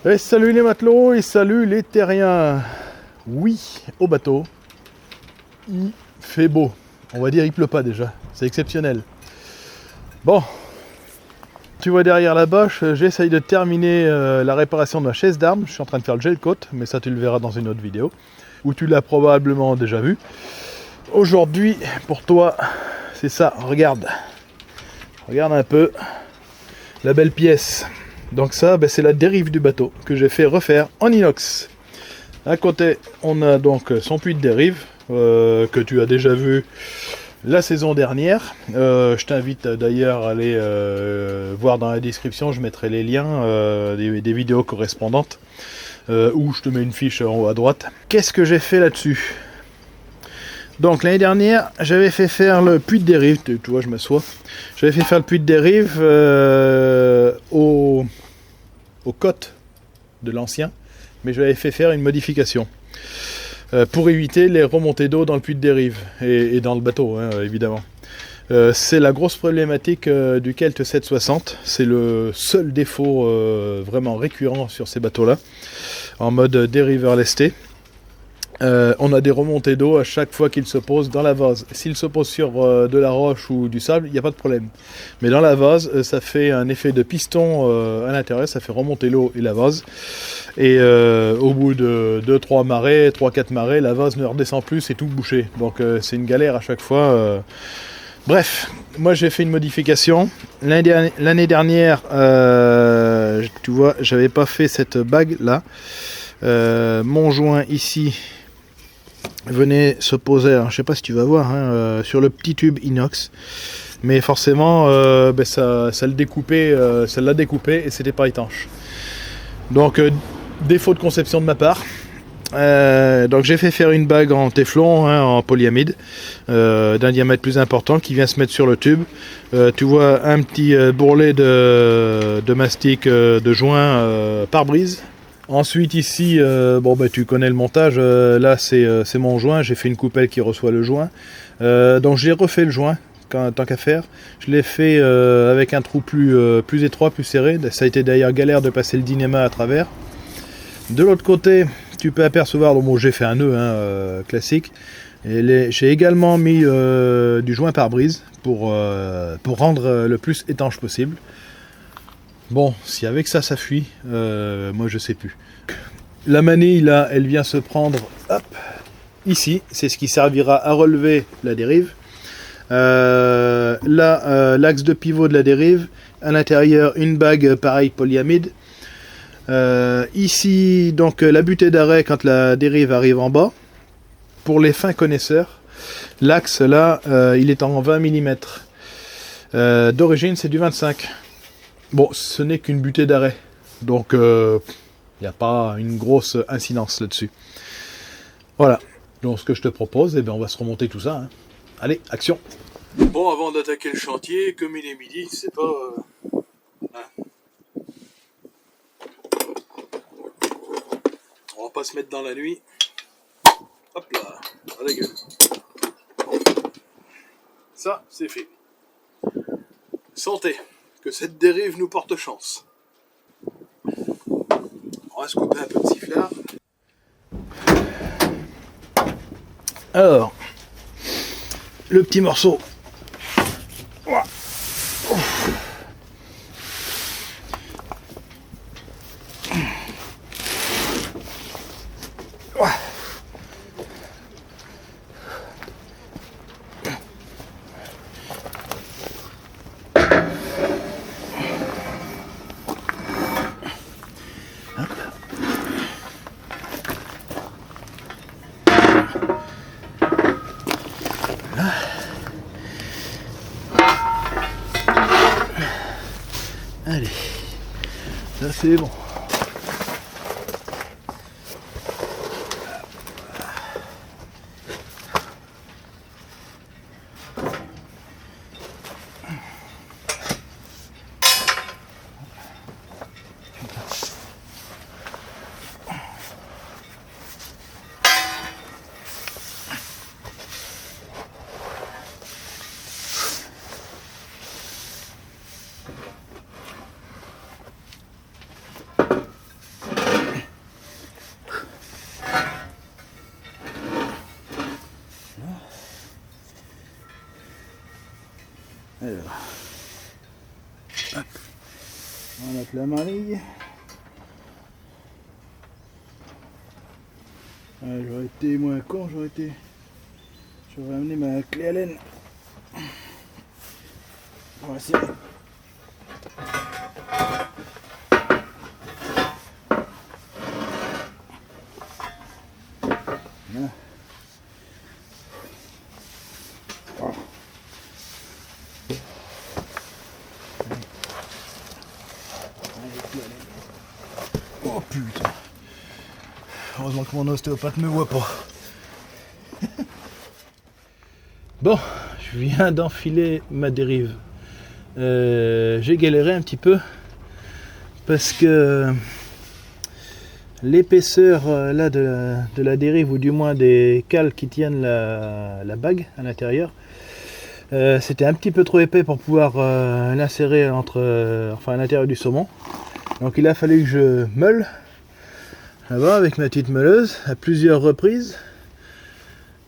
Et salut les matelots et salut les terriens. Oui, au bateau, il fait beau. On va dire il pleut pas déjà, c'est exceptionnel. Bon, tu vois derrière la bâche, j'essaye de terminer la réparation de ma chaise d'armes. Je suis en train de faire le gel coat, mais ça tu le verras dans une autre vidéo, où tu l'as probablement déjà vu. Aujourd'hui, pour toi, c'est ça, regarde. Regarde un peu la belle pièce. Donc ça, c'est la dérive du bateau que j'ai fait refaire en inox. À côté, on a donc son puits de dérive que tu as déjà vu la saison dernière. Je t'invite d'ailleurs à aller voir dans la description, je mettrai les liens des vidéos correspondantes où je te mets une fiche en haut à droite. Qu'est-ce que j'ai fait là-dessus? Donc l'année dernière, j'avais fait faire le puits de dérive, tu vois, je m'assois. J'avais fait faire le puits de dérive aux côtes de l'ancien, mais j'avais fait faire une modification pour éviter les remontées d'eau dans le puits de dérive et dans le bateau, hein, évidemment. C'est la grosse problématique du Kelt 760, c'est le seul défaut vraiment récurrent sur ces bateaux-là, en mode dériveur lesté. On a des remontées d'eau à chaque fois qu'il se pose dans la vase. S'il se pose sur de la roche ou du sable, il n'y a pas de problème. Mais dans la vase, ça fait un effet de piston à l'intérieur, ça fait remonter l'eau et la vase. Et au bout de 2-3 marées, 3-4 marées, la vase ne redescend plus, c'est tout bouché. Donc c'est une galère à chaque fois. Bref, moi j'ai fait une modification. L'année dernière, tu vois, j'avais pas fait cette bague là. Mon joint ici venait se poser, alors, je sais pas si tu vas voir, hein, sur le petit tube inox, mais forcément ça le découpait, ça l'a découpé et c'était pas étanche. Donc défaut de conception de ma part. Donc j'ai fait faire une bague en téflon, hein, en polyamide, d'un diamètre plus important qui vient se mettre sur le tube. Tu vois un petit bourrelet de mastic de joint pare-brise. Ensuite ici, tu connais le montage, là c'est mon joint, j'ai fait une coupelle qui reçoit le joint. Donc j'ai refait le joint, tant qu'à faire. Je l'ai fait avec un trou plus étroit, plus serré. Ça a été d'ailleurs galère de passer le dynéma à travers. De l'autre côté, tu peux apercevoir, bon, j'ai fait un nœud classique. J'ai également mis du joint pare-brise pour rendre le plus étanche possible. Bon, si avec ça fuit, moi je sais plus. La manille là, elle vient se prendre hop, ici, c'est ce qui servira à relever la dérive. Là, l'axe de pivot de la dérive, à l'intérieur une bague pareil polyamide. Ici, donc la butée d'arrêt quand la dérive arrive en bas. Pour les fins connaisseurs, l'axe là, il est en 20 mm. D'origine, c'est du 25. Bon, ce n'est qu'une butée d'arrêt, donc il n'y a pas une grosse incidence là-dessus. Voilà, donc ce que je te propose, on va se remonter tout ça. Hein. Allez, action. Bon, avant d'attaquer le chantier, comme il est midi, c'est pas... Hein. On va pas se mettre dans la nuit. Hop là, à la gueule. Ça, c'est fait. Santé. Que cette dérive nous porte chance. On va se couper un peu de sifflard. Alors, le petit morceau. Allez, ça c'est bon. Alors, hop. On va mettre la manille. J'aurais été moins con, j'aurais amené ma clé à laine. On va essayer. Voilà. Oh putain. Heureusement que mon ostéopathe ne me voit pas. Bon, je viens d'enfiler ma dérive. J'ai galéré un petit peu parce que l'épaisseur là de la dérive, ou du moins des cales qui tiennent la bague à l'intérieur, c'était un petit peu trop épais pour pouvoir l'insérer à l'intérieur du saumon. Donc il a fallu que je meule là-bas avec ma petite meuleuse à plusieurs reprises.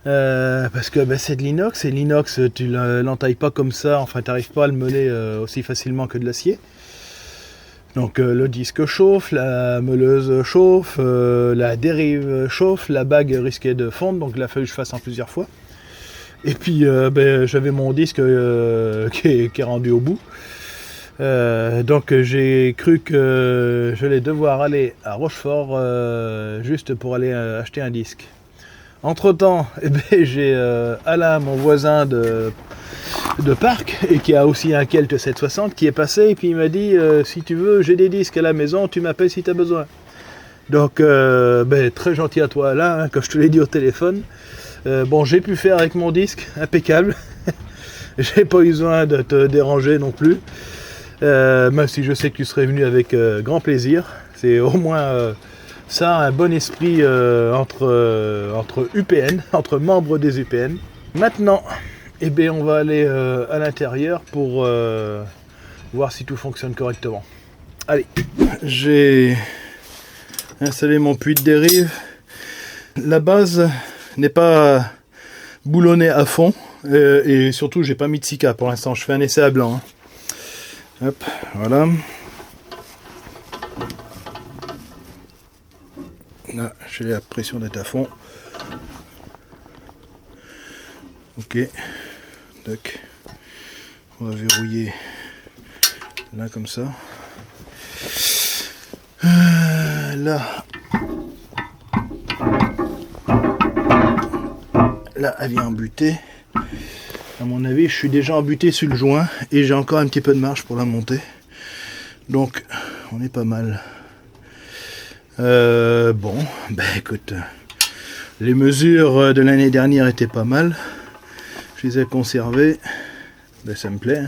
Parce que c'est de l'inox, et l'inox tu l'entailles pas comme ça, enfin tu n'arrives pas à le meuler aussi facilement que de l'acier. Donc le disque chauffe, la meuleuse chauffe, la dérive chauffe, la bague risquait de fondre, donc il a fallu que je fasse en plusieurs fois. Et puis j'avais mon disque qui est rendu au bout. Donc j'ai cru que je allais devoir aller à Rochefort juste pour aller acheter un disque. Entre temps, j'ai Alain, mon voisin de parc, et qui a aussi un Kelt 760, qui est passé, et puis il m'a dit si tu veux, j'ai des disques à la maison, tu m'appelles si tu as besoin. Donc très gentil à toi Alain, hein, comme je te l'ai dit au téléphone. Bon, j'ai pu faire avec mon disque, impeccable. J'ai pas eu besoin de te déranger non plus. Même si je sais que tu serais venu avec grand plaisir. C'est au moins ça, un bon esprit entre UPN, entre membres des UPN. Maintenant, on va aller à l'intérieur pour voir si tout fonctionne correctement. Allez, j'ai installé mon puits de dérive. La base n'est pas boulonnée à fond, et surtout j'ai pas mis de sika pour l'instant, je fais un essai à blanc. Hop, voilà. Là, j'ai la pression d'être à fond. Ok. Donc, on va verrouiller là comme ça. Là, elle vient embuter. À mon avis, je suis déjà embuté sur le joint et j'ai encore un petit peu de marge pour la monter. Donc, on est pas mal. Bon, écoute, les mesures de l'année dernière étaient pas mal. Je les ai conservées. Ça me plaît.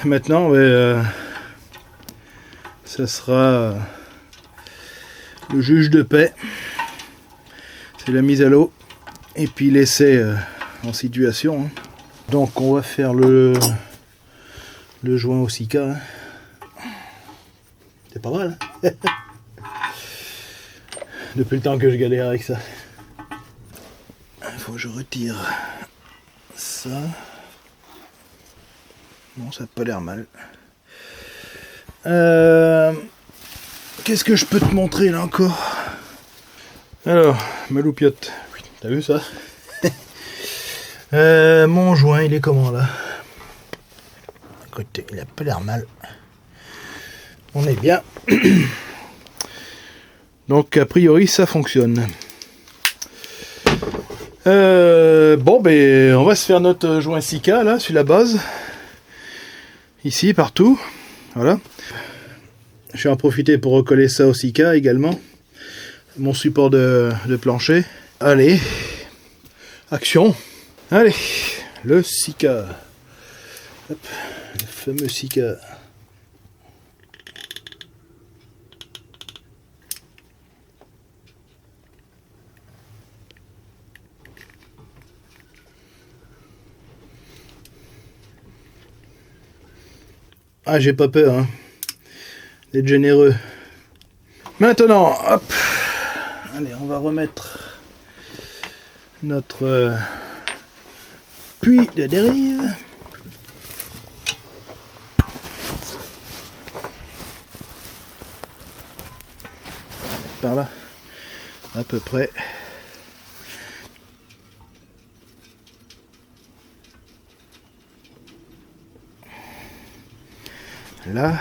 Maintenant, ça sera le juge de paix. C'est la mise à l'eau. Et puis l'essai en situation. Hein. Donc on va faire le joint au sika. Hein. C'est pas mal. Hein. Depuis le temps que je galère avec ça. Il faut que je retire ça. Non, ça n'a pas l'air mal. Qu'est-ce que je peux te montrer là encore? Alors, ma loupiote. T'as vu ça? Mon joint, il est comment là? Écoutez, il a pas l'air mal. On est bien. Donc a priori ça fonctionne. Bon on va se faire notre joint sika là sur la base. Ici, partout. Voilà. Je vais en profiter pour recoller ça au sika également. Mon support de plancher. Allez. Action. Allez. Le sika. Hop. Le fameux sika. Ah, j'ai pas peur, hein. D'être généreux. Maintenant, hop. Allez, on va remettre notre puits de dérive. par là, à peu près. Là.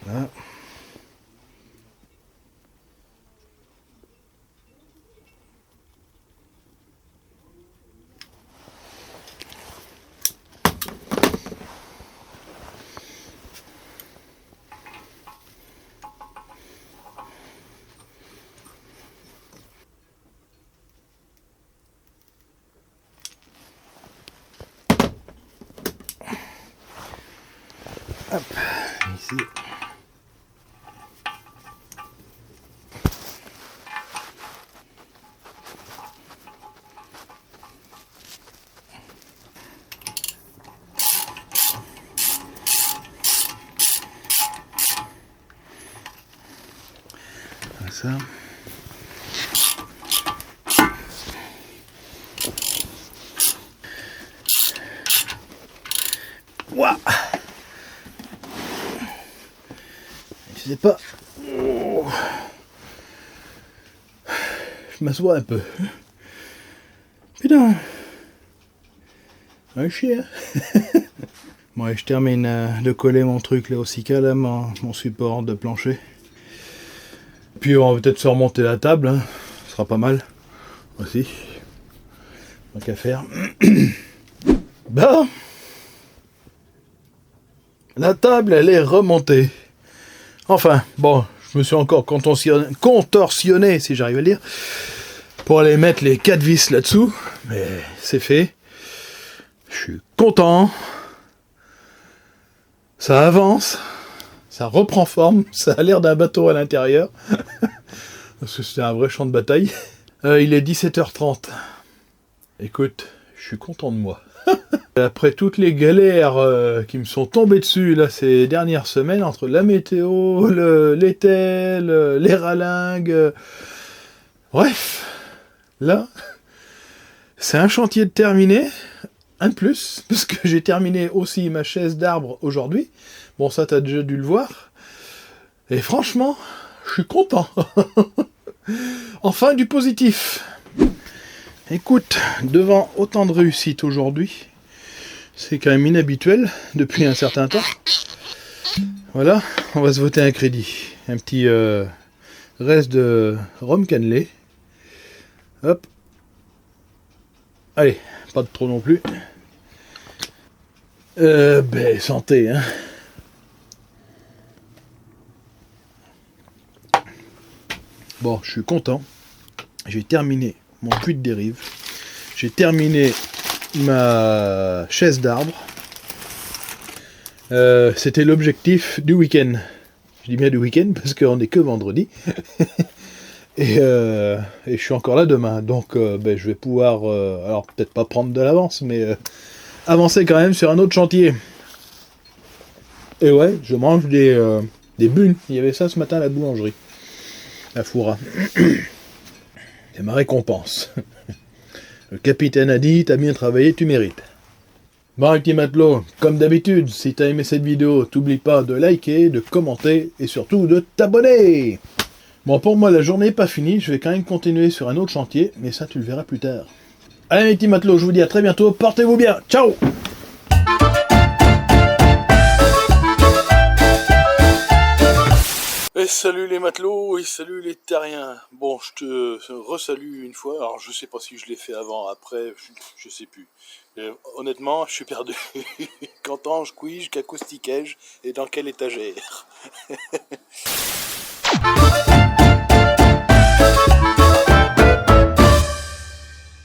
Là. Hop, ici. Comme ça. Ouah, je sais pas. Oh. Je m'assois un peu. Putain. Un chien. Bon, et je termine de coller mon truc là au Sika, là, mon support de plancher. Puis on va peut-être se remonter la table, hein. Ce sera pas mal aussi. Tant qu'à faire. Bah, la table elle est remontée. Enfin, bon, je me suis encore contorsionné, si j'arrive à le dire, pour aller mettre les 4 vis là-dessous. Mais c'est fait. Je suis content. Ça avance. Ça reprend forme. Ça a l'air d'un bateau à l'intérieur. Parce que c'était un vrai champ de bataille. Il est 17h30. Écoute, je suis content de moi. Après toutes les galères qui me sont tombées dessus là ces dernières semaines, entre la météo, l'étel, les ralingues, bref, là, c'est un chantier de terminé, un de plus, parce que j'ai terminé aussi ma chaise d'arbre aujourd'hui. Bon, ça t'as déjà dû le voir. Et franchement, je suis content. Enfin du positif. Écoute, devant autant de réussite aujourd'hui, c'est quand même inhabituel depuis un certain temps. Voilà, on va se voter un crédit. Un petit reste de rhum cannelé. Hop. Allez, pas de trop non plus. Ben, santé, hein. Bon, je suis content. J'ai terminé mon puits de dérive. J'ai terminé ma chaise d'arbre. C'était l'objectif du week-end. Je dis bien du week-end parce qu'on n'est que vendredi. et je suis encore là demain. Donc ben, je vais pouvoir, alors peut-être pas prendre de l'avance, mais avancer quand même sur un autre chantier. Et ouais, je mange des bulles. Il y avait ça ce matin à la boulangerie. La Foura. C'est ma récompense. Le capitaine a dit, t'as bien travaillé, tu mérites. Bon, petit matelot, comme d'habitude, si t'as aimé cette vidéo, t'oublie pas de liker, de commenter et surtout de t'abonner. Bon, pour moi, la journée n'est pas finie, je vais quand même continuer sur un autre chantier, mais ça, tu le verras plus tard. Allez, mes petits matelots, je vous dis à très bientôt, portez-vous bien, ciao! Et salut les matelots, et salut les terriens. Bon, je te resalue une fois, alors je sais pas si je l'ai fait avant, après, je sais plus. Honnêtement, je suis perdu. Qu'entends-je, couis-je, qu'acoustiquais-je, et dans quelle étagère?